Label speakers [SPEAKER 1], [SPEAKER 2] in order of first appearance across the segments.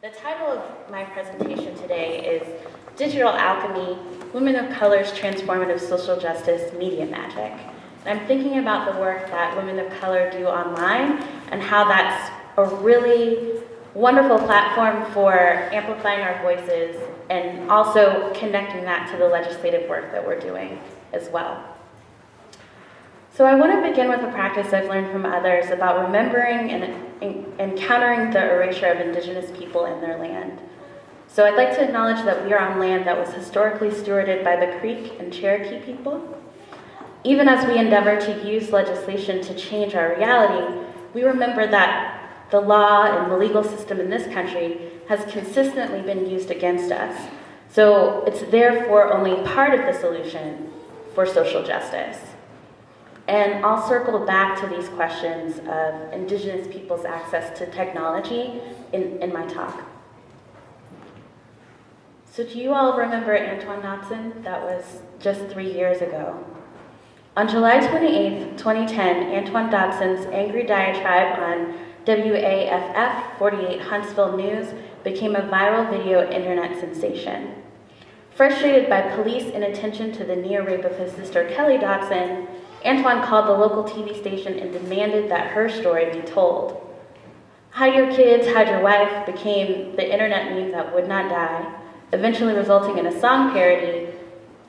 [SPEAKER 1] The title of my presentation today is Digital Alchemy, Women of Color's Transformative Social Justice Media Magic. And I'm thinking about the work that women of color do online and how that's a really wonderful platform for amplifying our voices and also connecting that to the legislative work that we're doing as well. So I want to begin with a practice I've learned from others about remembering and countering the erasure of Indigenous people in their land. So I'd like to acknowledge that we are on land that was historically stewarded by the Creek and Cherokee people. Even as we endeavor to use legislation to change our reality, we remember that the law and the legal system in this country has consistently been used against us. So it's therefore only part of the solution for social justice. And I'll circle back to these questions of Indigenous people's access to technology in my talk. So do you all remember Antoine Dodson? That was just 3 years ago. On July 28th, 2010, Antoine Dodson's angry diatribe on WAFF 48 Huntsville News became a viral video internet sensation. Frustrated by police inattention to the near rape of his sister Kelly Dodson, Antoine called the local TV station and demanded that her story be told. Hide Your Kids, Hide Your Wife became the internet meme that would not die, eventually resulting in a song parody,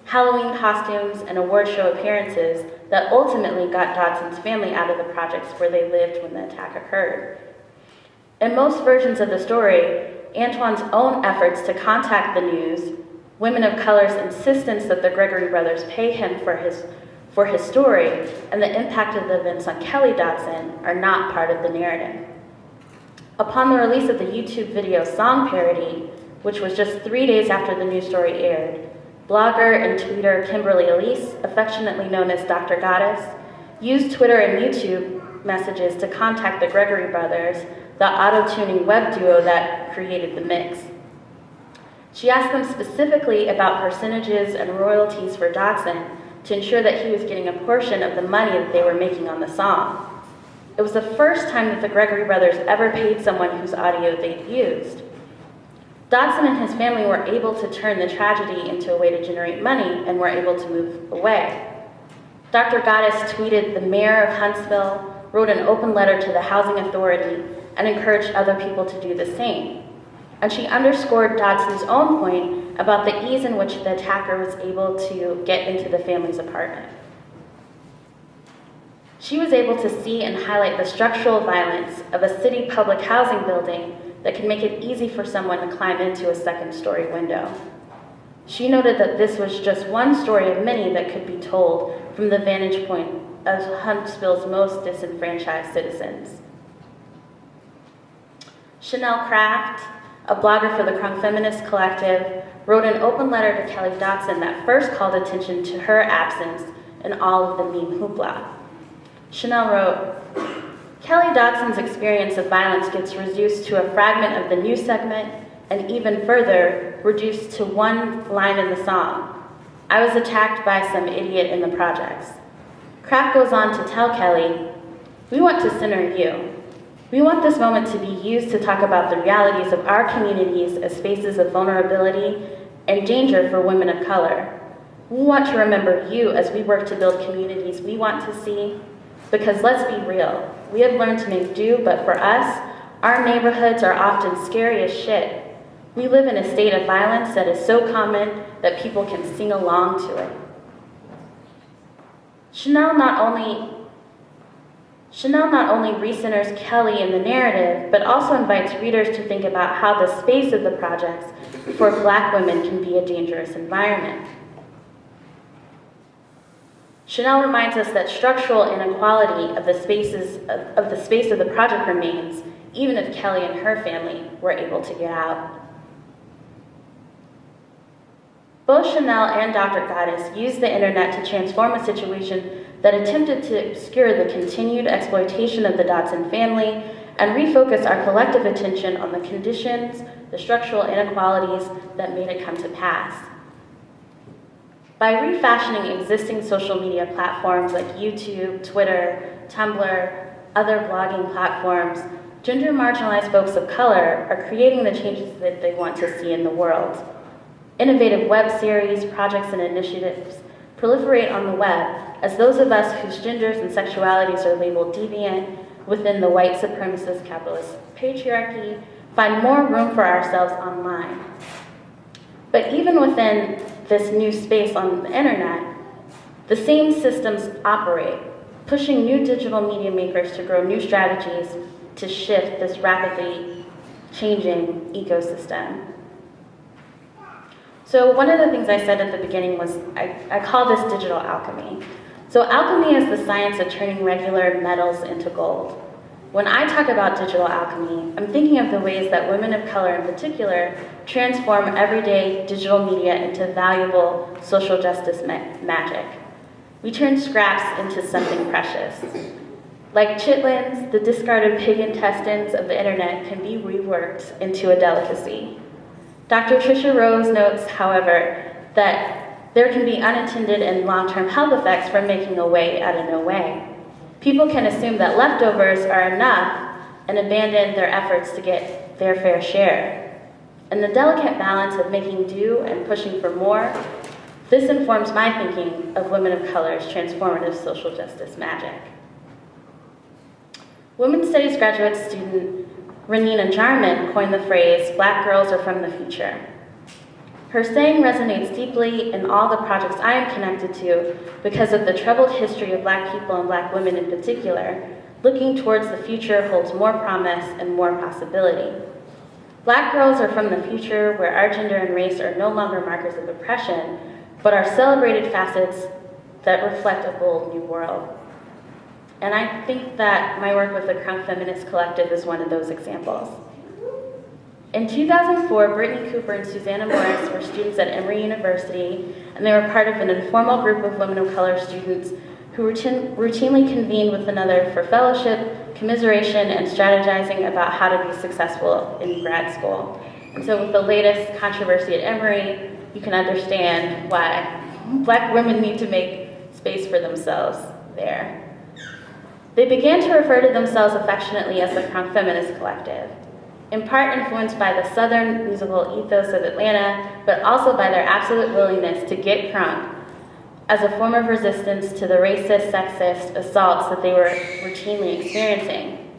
[SPEAKER 1] Halloween costumes, and award show appearances that ultimately got Dodson's family out of the projects where they lived when the attack occurred. In most versions of the story, Antoine's own efforts to contact the news, women of color's insistence that the Gregory brothers pay him for his story, and the impact of the events on Kelly Dodson are not part of the narrative. Upon the release of the YouTube video song parody, which was just 3 days after the news story aired, blogger and tweeter Kimberly Elise, affectionately known as Dr. Goddess, used Twitter and YouTube messages to contact the Gregory brothers, the auto-tuning web duo that created the mix. She asked them specifically about percentages and royalties for Dodson to ensure that he was getting a portion of the money that they were making on the song. It was the first time that the Gregory brothers ever paid someone whose audio they'd used. Dodson and his family were able to turn the tragedy into a way to generate money and were able to move away. Dr. Goddess tweeted the mayor of Huntsville, wrote an open letter to the housing authority, and encouraged other people to do the same. And she underscored Dodson's own point about the ease in which the attacker was able to get into the family's apartment. She was able to see and highlight the structural violence of a city public housing building that can make it easy for someone to climb into a second-story window. She noted that this was just one story of many that could be told from the vantage point of Huntsville's most disenfranchised citizens. Chanel Kraft, a blogger for the Crunk Feminist Collective, wrote an open letter to Kelly Dodson that first called attention to her absence in all of the meme hoopla. Chanel wrote, Kelly Dodson's experience of violence gets reduced to a fragment of the news segment and even further reduced to one line in the song. I was attacked by some idiot in the projects. Kraft goes on to tell Kelly, we want to center you. We want this moment to be used to talk about the realities of our communities as spaces of vulnerability and danger for women of color. We want to remember you as we work to build communities we want to see, because let's be real, we have learned to make do, but for us, our neighborhoods are often scary as shit. We live in a state of violence that is so common that people can sing along to it. Chanel not only recenters Kelly in the narrative, but also invites readers to think about how the space of the projects for Black women can be a dangerous environment. Chanel reminds us that structural inequality of the space of the project remains, even if Kelly and her family were able to get out. Both Chanel and Dr. Goddess used the internet to transform a situation that attempted to obscure the continued exploitation of the Dodson family and refocus our collective attention on the conditions, the structural inequalities that made it come to pass. By refashioning existing social media platforms like YouTube, Twitter, Tumblr, other blogging platforms, gender marginalized folks of color are creating the changes that they want to see in the world. Innovative web series, projects, and initiatives proliferate on the web as those of us whose genders and sexualities are labeled deviant within the white supremacist capitalist patriarchy find more room for ourselves online. But even within this new space on the internet, the same systems operate, pushing new digital media makers to grow new strategies to shift this rapidly changing ecosystem. So one of the things I said at the beginning was I call this digital alchemy. So alchemy is the science of turning regular metals into gold. When I talk about digital alchemy, I'm thinking of the ways that women of color in particular transform everyday digital media into valuable social justice magic. We turn scraps into something precious. Like chitlins, the discarded pig intestines of the internet can be reworked into a delicacy. Dr. Tricia Rose notes, however, that there can be unintended and long-term health effects from making a way out of no way. People can assume that leftovers are enough and abandon their efforts to get their fair share. And the delicate balance of making do and pushing for more, this informs my thinking of women of color's transformative social justice magic. Women's Studies graduate student Renina Jarman coined the phrase, "Black girls are from the future." Her saying resonates deeply in all the projects I am connected to because of the troubled history of Black people and Black women in particular. Looking towards the future holds more promise and more possibility. Black girls are from the future where our gender and race are no longer markers of oppression, but are celebrated facets that reflect a bold new world. And I think that my work with the Crunk Feminist Collective is one of those examples. In 2004, Brittany Cooper and Susanna Morris were students at Emory University, and they were part of an informal group of women of color students who routinely convened with another for fellowship, commiseration, and strategizing about how to be successful in grad school. And so with the latest controversy at Emory, you can understand why Black women need to make space for themselves there. They began to refer to themselves affectionately as the Crunk Feminist Collective, in part influenced by the Southern musical ethos of Atlanta, but also by their absolute willingness to get crunk as a form of resistance to the racist, sexist assaults that they were routinely experiencing.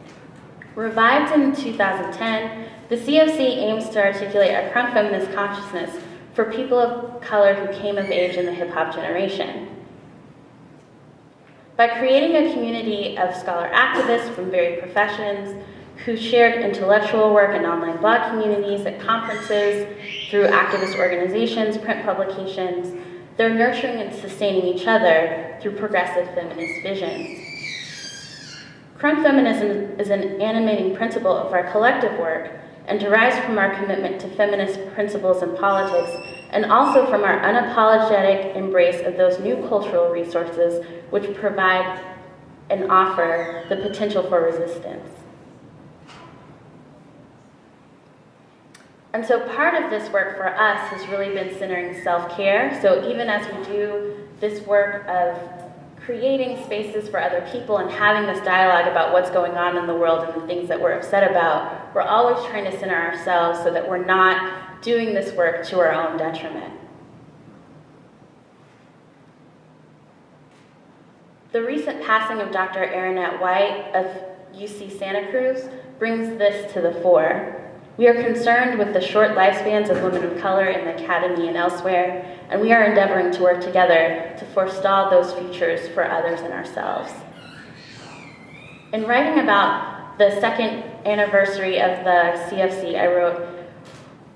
[SPEAKER 1] Revived in 2010, the CFC aims to articulate a crunk feminist consciousness for people of color who came of age in the hip-hop generation. By creating a community of scholar activists from varied professions who shared intellectual work in online blog communities, at conferences, through activist organizations, print publications, they're nurturing and sustaining each other through progressive feminist visions. Crunk feminism is an animating principle of our collective work and derives from our commitment to feminist principles in politics, and also from our unapologetic embrace of those new cultural resources which provide and offer the potential for resistance. And so part of this work for us has really been centering self-care. So even as we do this work of creating spaces for other people and having this dialogue about what's going on in the world and the things that we're upset about, we're always trying to center ourselves so that we're not doing this work to our own detriment. The recent passing of Dr. Aronette White of UC Santa Cruz brings this to the fore. We are concerned with the short lifespans of women of color in the academy and elsewhere, and we are endeavoring to work together to forestall those futures for others and ourselves. In writing about the second anniversary of the CFC, I wrote,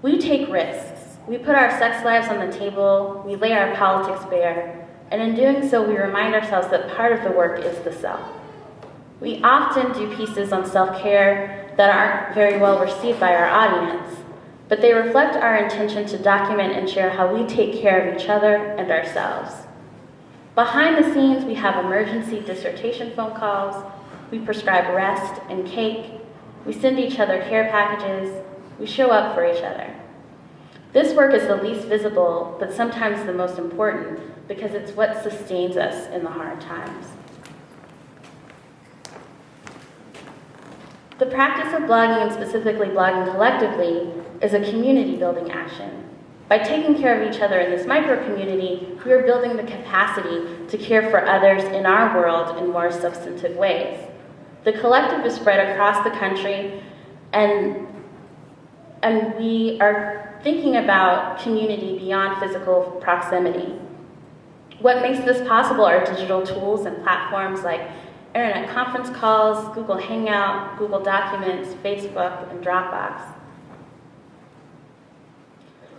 [SPEAKER 1] "We take risks. We put our sex lives on the table, we lay our politics bare, and in doing so, we remind ourselves that part of the work is the self. We often do pieces on self-care that aren't very well received by our audience, but they reflect our intention to document and share how we take care of each other and ourselves. Behind the scenes, we have emergency dissertation phone calls, we prescribe rest and cake, we send each other care packages, we show up for each other. This work is the least visible, but sometimes the most important, because it's what sustains us in the hard times." The practice of blogging, and specifically blogging collectively, is a community-building action. By taking care of each other in this micro-community, we are building the capacity to care for others in our world in more substantive ways. The collective is spread across the country, and we are thinking about community beyond physical proximity. What makes this possible are digital tools and platforms like internet conference calls, Google Hangout, Google Documents, Facebook, and Dropbox.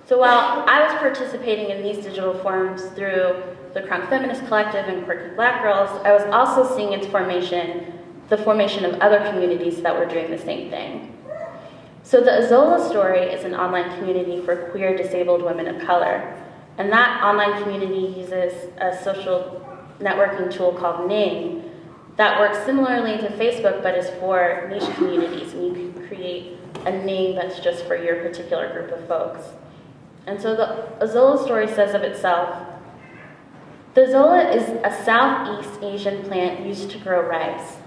[SPEAKER 1] So while I was participating in these digital forums through the Crunk Feminist Collective and Quirky Black Girls, I was also seeing its formation, the formation of other communities that were doing the same thing. So the Zola Story is an online community for queer disabled women of color. And that online community uses a social networking tool called Ning that works similarly to Facebook but is for niche communities. And you can create a Ning that's just for your particular group of folks. And so the Zola Story says of itself, the Zola is a Southeast Asian plant used to grow rice.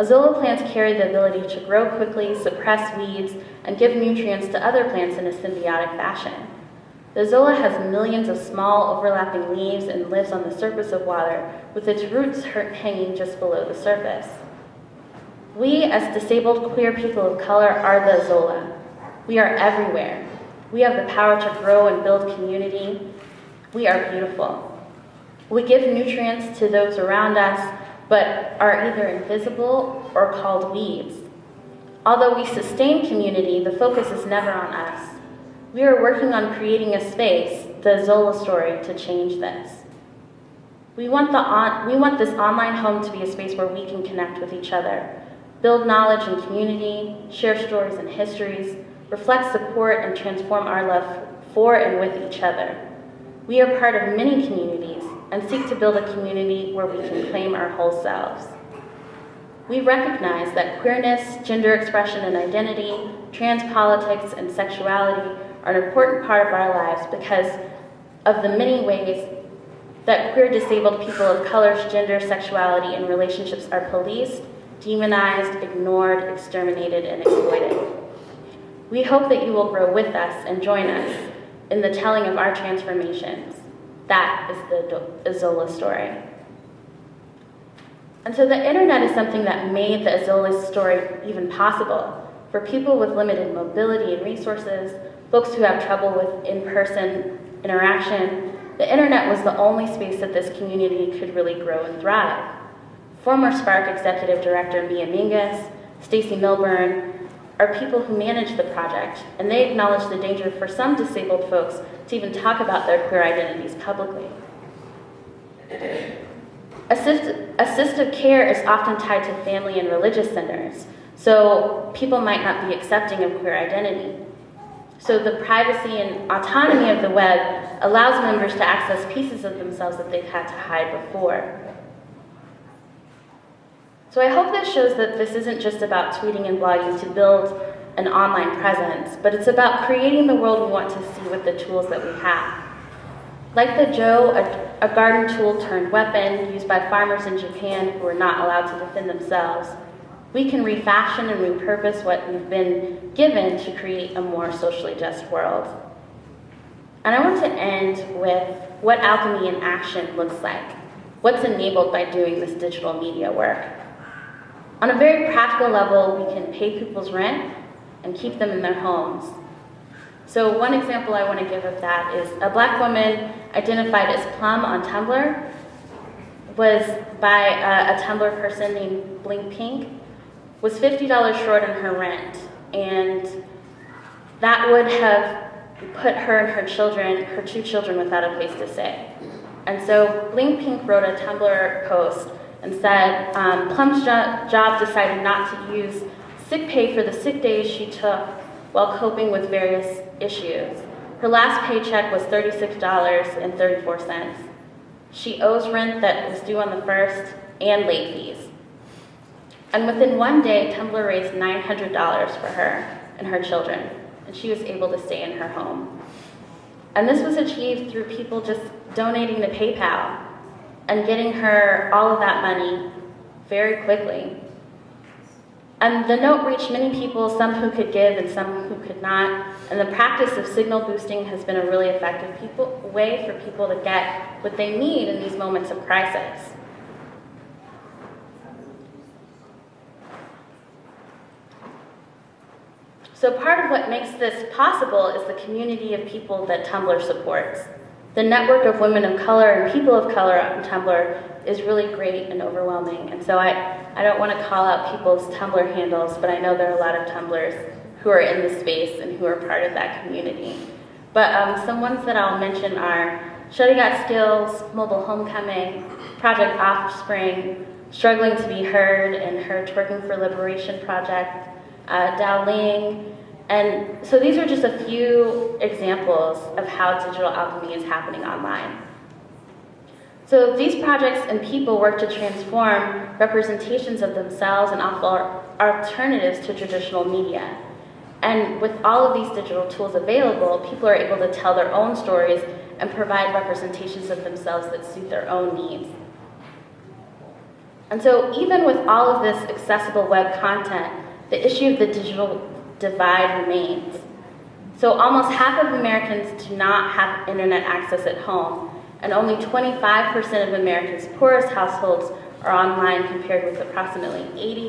[SPEAKER 1] Zola plants carry the ability to grow quickly, suppress weeds, and give nutrients to other plants in a symbiotic fashion. The Zola has millions of small, overlapping leaves and lives on the surface of water, with its roots hanging just below the surface. We, as disabled queer people of color, are the Zola. We are everywhere. We have the power to grow and build community. We are beautiful. We give nutrients to those around us, but are either invisible or called weeds. Although we sustain community, the focus is never on us. We are working on creating a space, the Zola Story, to change this. We want this online home to be a space where we can connect with each other, build knowledge and community, share stories and histories, reflect support, and transform our love for and with each other. We are part of many communities and seek to build a community where we can claim our whole selves. We recognize that queerness, gender expression and identity, trans politics, and sexuality are an important part of our lives because of the many ways that queer disabled people of color's gender, sexuality, and relationships are policed, demonized, ignored, exterminated, and exploited. We hope that you will grow with us and join us in the telling of our transformations. That is the Zola Story. And so the internet is something that made the Zola Story even possible. For people with limited mobility and resources, folks who have trouble with in-person interaction, the internet was the only space that this community could really grow and thrive. Former SPARK Executive Director Mia Mingus, Stacy Milburn, are people who manage the project, and they acknowledge the danger for some disabled folks to even talk about their queer identities publicly. Assistive care is often tied to family and religious centers, so people might not be accepting of queer identity. So the privacy and autonomy of the web allows members to access pieces of themselves that they've had to hide before. So I hope this shows that this isn't just about tweeting and blogging to build an online presence, but it's about creating the world we want to see with the tools that we have. Like the Joe, a garden tool turned weapon used by farmers in Japan who are not allowed to defend themselves, we can refashion and repurpose what we've been given to create a more socially just world. And I want to end with what alchemy in action looks like, what's enabled by doing this digital media work. On a very practical level, we can pay people's rent and keep them in their homes. So one example I want to give of that is a Black woman identified as Plum on Tumblr was by a Tumblr person named Blink Pink, was $50 short on her rent, and that would have put her and her two children without a place to stay. And so Blink Pink wrote a Tumblr post and said, Plum's job decided not to use sick pay for the sick days she took while coping with various issues. Her last paycheck was $36.34. She owes rent that was due on the 1st and late fees. And within one day, Tumblr raised $900 for her and her children, and she was able to stay in her home. And this was achieved through people just donating to PayPal and getting her all of that money very quickly. And the note reached many people, some who could give and some who could not. And the practice of signal boosting has been a really effective way for people to get what they need in these moments of crisis. So part of what makes this possible is the community of people that Tumblr supports. The network of women of color and people of color on Tumblr is really great and overwhelming. And so I don't want to call out people's Tumblr handles, but I know there are a lot of Tumblrs who are in the space and who are part of that community. But some ones that I'll mention are Shutting Out Skills, Mobile Homecoming, Project Offspring, Struggling to Be Heard, and Her Twerking for Liberation Project, Dao Ling. And so these are just a few examples of how digital alchemy is happening online. So these projects and people work to transform representations of themselves and offer alternatives to traditional media. And with all of these digital tools available, people are able to tell their own stories and provide representations of themselves that suit their own needs. And so even with all of this accessible web content, the issue of the digital divide remains. So almost half of Americans do not have internet access at home, and only 25% of Americans' poorest households are online, compared with approximately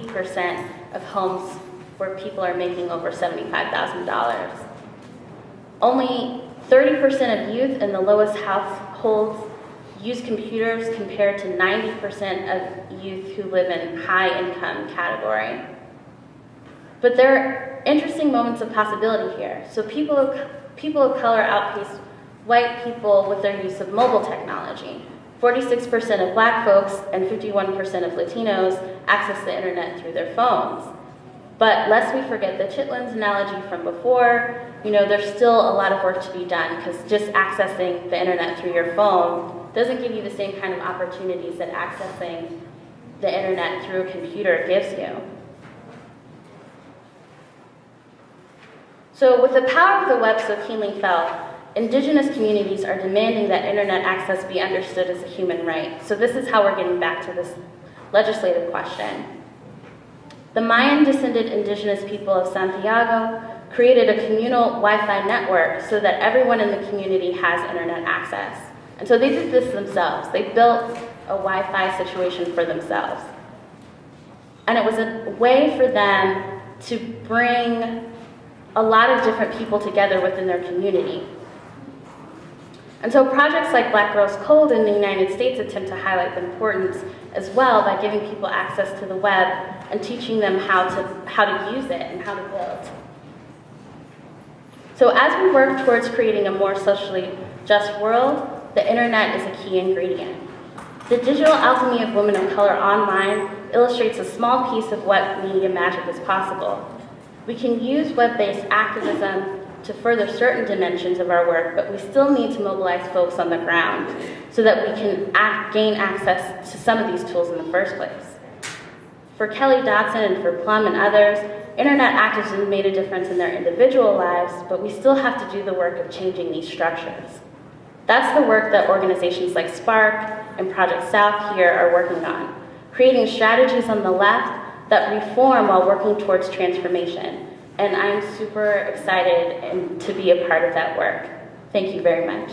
[SPEAKER 1] 80% of homes where people are making over $75,000. Only 30% of youth in the lowest households use computers, compared to 90% of youth who live in high-income category. But there are interesting moments of possibility here. So people of color outpace white people with their use of mobile technology. 46% of Black folks and 51% of Latinos access the internet through their phones. But lest we forget the chitlins analogy from before, there's still a lot of work to be done, because just accessing the internet through your phone doesn't give you the same kind of opportunities that accessing the internet through a computer gives you. So with the power of the web so keenly felt, Indigenous communities are demanding that internet access be understood as a human right. So this is how we're getting back to this legislative question. The Mayan-descended Indigenous people of Santiago created a communal Wi-Fi network so that everyone in the community has internet access. And so they did this themselves. They built a Wi-Fi situation for themselves. And it was a way for them to bring a lot of different people together within their community. And so projects like Black Girls Code in the United States attempt to highlight the importance as well by giving people access to the web and teaching them how to use it and how to build. So as we work towards creating a more socially just world, the internet is a key ingredient. The digital alchemy of women of color online illustrates a small piece of what media magic is possible. We can use web-based activism to further certain dimensions of our work, but we still need to mobilize folks on the ground so that we can gain access to some of these tools in the first place. For Kelly Dodson and for Plum and others, internet activism made a difference in their individual lives, but we still have to do the work of changing these structures. That's the work that organizations like SPARK and Project South here are working on, creating strategies on the left that reform while working towards transformation. And I'm super excited to be a part of that work. Thank you very much.